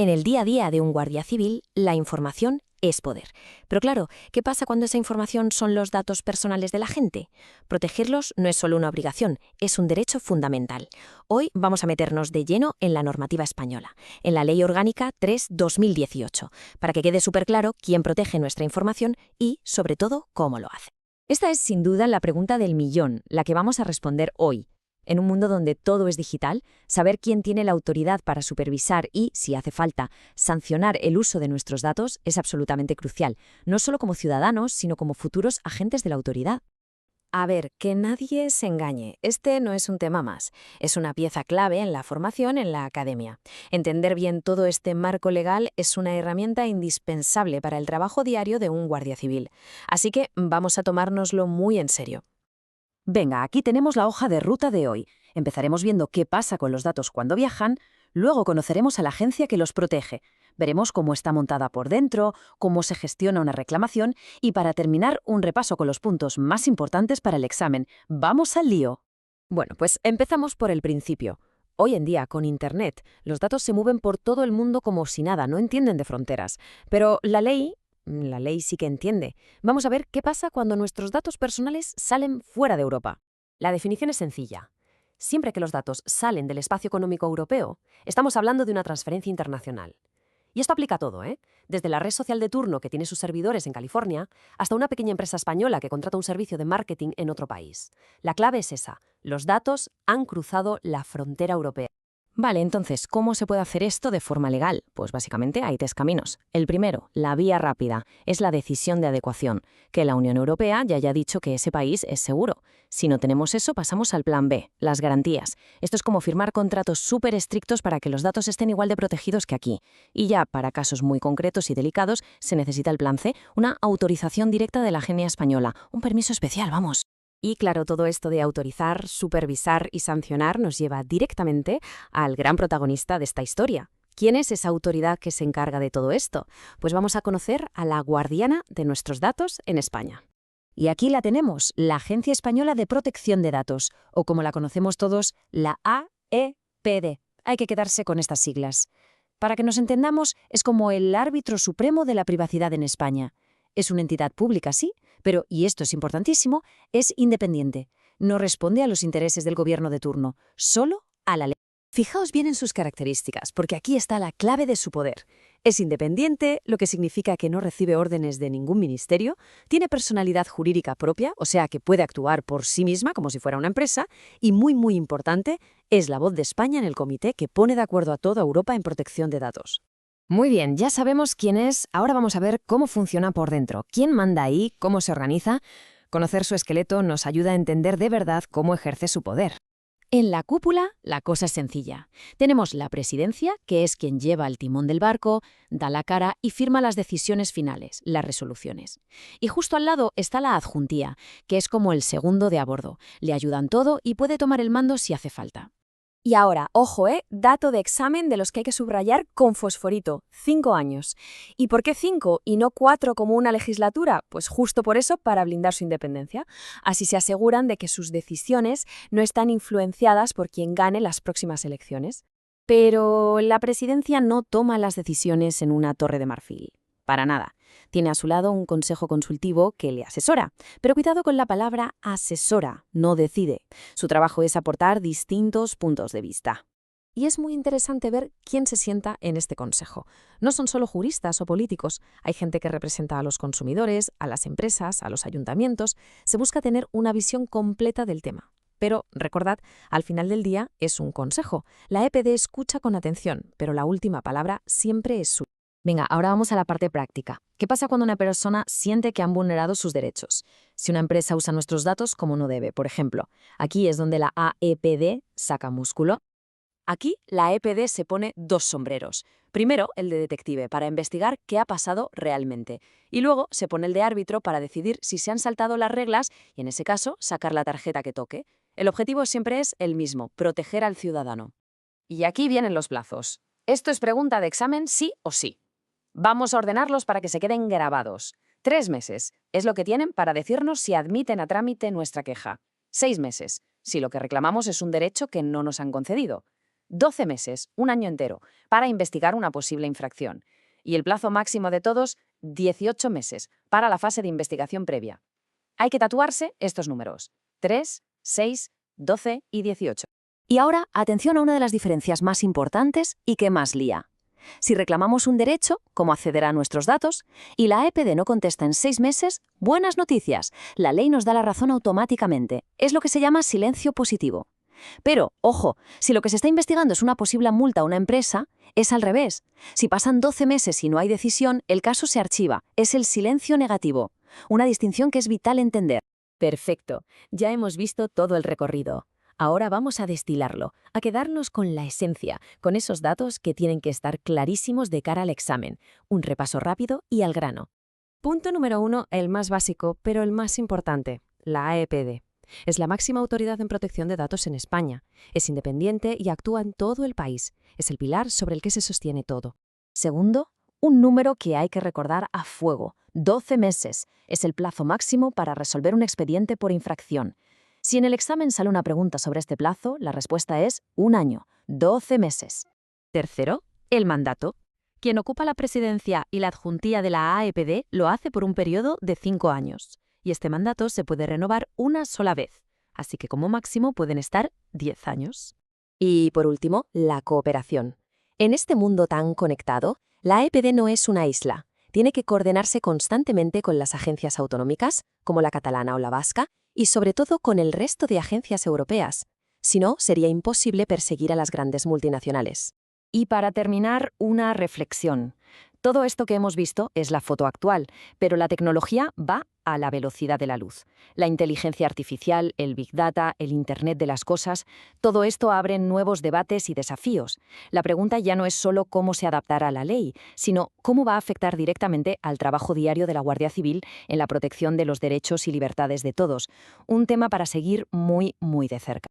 En el día a día de un guardia civil, la información es poder. Pero claro, ¿qué pasa cuando esa información son los datos personales de la gente? Protegerlos no es solo una obligación, es un derecho fundamental. Hoy vamos a meternos de lleno en la normativa española, en la Ley Orgánica 3/2018, para que quede súper claro quién protege nuestra información y, sobre todo, cómo lo hace. Esta es sin duda la pregunta del millón, la que vamos a responder hoy. En un mundo donde todo es digital, saber quién tiene la autoridad para supervisar y, si hace falta, sancionar el uso de nuestros datos es absolutamente crucial, no solo como ciudadanos, sino como futuros agentes de la autoridad. A ver, que nadie se engañe, este no es un tema más, es una pieza clave en la formación en la academia. Entender bien todo este marco legal es una herramienta indispensable para el trabajo diario de un guardia civil. Así que vamos a tomárnoslo muy en serio. Venga, aquí tenemos la hoja de ruta de hoy. Empezaremos viendo qué pasa con los datos cuando viajan, luego conoceremos a la agencia que los protege, veremos cómo está montada por dentro, cómo se gestiona una reclamación y para terminar un repaso con los puntos más importantes para el examen. ¡Vamos al lío! Bueno, pues empezamos por el principio. Hoy en día, con Internet, los datos se mueven por todo el mundo como si nada, no entienden de fronteras. Pero la ley sí que entiende. Vamos a ver qué pasa cuando nuestros datos personales salen fuera de Europa. La definición es sencilla. Siempre que los datos salen del espacio económico europeo, estamos hablando de una transferencia internacional. Y esto aplica a todo, ¿eh? Desde la red social de turno que tiene sus servidores en California hasta una pequeña empresa española que contrata un servicio de marketing en otro país. La clave es esa. Los datos han cruzado la frontera europea. Vale, entonces, ¿cómo se puede hacer esto de forma legal? Pues básicamente hay tres caminos. El primero, la vía rápida, es la decisión de adecuación, que la Unión Europea ya haya dicho que ese país es seguro. Si no tenemos eso, pasamos al plan B, las garantías. Esto es como firmar contratos súper estrictos para que los datos estén igual de protegidos que aquí. Y ya, para casos muy concretos y delicados, se necesita el plan C, una autorización directa de la Agencia española, un permiso especial, vamos. Y claro, todo esto de autorizar, supervisar y sancionar nos lleva directamente al gran protagonista de esta historia. ¿Quién es esa autoridad que se encarga de todo esto? Pues vamos a conocer a la guardiana de nuestros datos en España. Y aquí la tenemos, la Agencia Española de Protección de Datos, o como la conocemos todos, la AEPD. Hay que quedarse con estas siglas. Para que nos entendamos, es como el árbitro supremo de la privacidad en España. Es una entidad pública, sí, pero, y esto es importantísimo, es independiente. No responde a los intereses del gobierno de turno, solo a la ley. Fijaos bien en sus características, porque aquí está la clave de su poder. Es independiente, lo que significa que no recibe órdenes de ningún ministerio, tiene personalidad jurídica propia, o sea que puede actuar por sí misma como si fuera una empresa, y muy importante, es la voz de España en el comité que pone de acuerdo a toda Europa en protección de datos. Muy bien, ya sabemos quién es, ahora vamos a ver cómo funciona por dentro, quién manda ahí, cómo se organiza. Conocer su esqueleto nos ayuda a entender de verdad cómo ejerce su poder. En la cúpula, la cosa es sencilla. Tenemos la presidencia, que es quien lleva el timón del barco, da la cara y firma las decisiones finales, las resoluciones. Y justo al lado está la adjuntía, que es como el segundo de a bordo. Le ayudan todo y puede tomar el mando si hace falta. Y ahora, ojo, dato de examen de los que hay que subrayar con fosforito, 5 años. ¿Y por qué 5 y no 4 como una legislatura? Pues justo por eso, para blindar su independencia. Así se aseguran de que sus decisiones no están influenciadas por quien gane las próximas elecciones. Pero la presidencia no toma las decisiones en una torre de marfil. Para nada. Tiene a su lado un consejo consultivo que le asesora. Pero cuidado con la palabra asesora, no decide. Su trabajo es aportar distintos puntos de vista. Y es muy interesante ver quién se sienta en este consejo. No son solo juristas o políticos, hay gente que representa a los consumidores, a las empresas, a los ayuntamientos. Se busca tener una visión completa del tema. Pero, recordad, al final del día es un consejo. La EPD escucha con atención, pero la última palabra siempre es suya. Venga, ahora vamos a la parte práctica. ¿Qué pasa cuando una persona siente que han vulnerado sus derechos? Si una empresa usa nuestros datos como no debe, por ejemplo. Aquí es donde la AEPD saca músculo. Aquí la EPD se pone dos sombreros. Primero, el de detective, para investigar qué ha pasado realmente. Y luego se pone el de árbitro para decidir si se han saltado las reglas y, en ese caso, sacar la tarjeta que toque. El objetivo siempre es el mismo, proteger al ciudadano. Y aquí vienen los plazos. Esto es pregunta de examen sí o sí. Vamos a ordenarlos para que se queden grabados. 3 meses es lo que tienen para decirnos si admiten a trámite nuestra queja. 6 meses, si lo que reclamamos es un derecho que no nos han concedido. 12 meses, un año entero, para investigar una posible infracción. Y el plazo máximo de todos, 18 meses, para la fase de investigación previa. Hay que tatuarse estos números: 3, 6, 12 y 18. Y ahora, atención a una de las diferencias más importantes y que más lía. Si reclamamos un derecho, como acceder a nuestros datos, y la EPD no contesta en 6 meses, buenas noticias. La ley nos da la razón automáticamente. Es lo que se llama silencio positivo. Pero, ojo, si lo que se está investigando es una posible multa a una empresa, es al revés. Si pasan 12 meses y no hay decisión, el caso se archiva. Es el silencio negativo. Una distinción que es vital entender. Perfecto, ya hemos visto todo el recorrido. Ahora vamos a destilarlo, a quedarnos con la esencia, con esos datos que tienen que estar clarísimos de cara al examen. Un repaso rápido y al grano. Punto número 1, el más básico, pero el más importante, la AEPD. Es la máxima autoridad en protección de datos en España. Es independiente y actúa en todo el país. Es el pilar sobre el que se sostiene todo. Segundo, un número que hay que recordar a fuego: 12 meses. Es el plazo máximo para resolver un expediente por infracción. Si en el examen sale una pregunta sobre este plazo, la respuesta es un año, 12 meses. Tercero, el mandato. Quien ocupa la presidencia y la adjuntía de la AEPD lo hace por un periodo de 5 años. Y este mandato se puede renovar una sola vez. Así que como máximo pueden estar 10 años. Y por último, la cooperación. En este mundo tan conectado, la EPD no es una isla. Tiene que coordinarse constantemente con las agencias autonómicas, como la catalana o la vasca, y sobre todo con el resto de agencias europeas. Si no, sería imposible perseguir a las grandes multinacionales. Y para terminar, una reflexión. Todo esto que hemos visto es la foto actual, pero la tecnología va a la velocidad de la luz. La inteligencia artificial, el Big Data, el Internet de las cosas, todo esto abre nuevos debates y desafíos. La pregunta ya no es solo cómo se adaptará a la ley, sino cómo va a afectar directamente al trabajo diario de la Guardia Civil en la protección de los derechos y libertades de todos. Un tema para seguir muy, muy de cerca.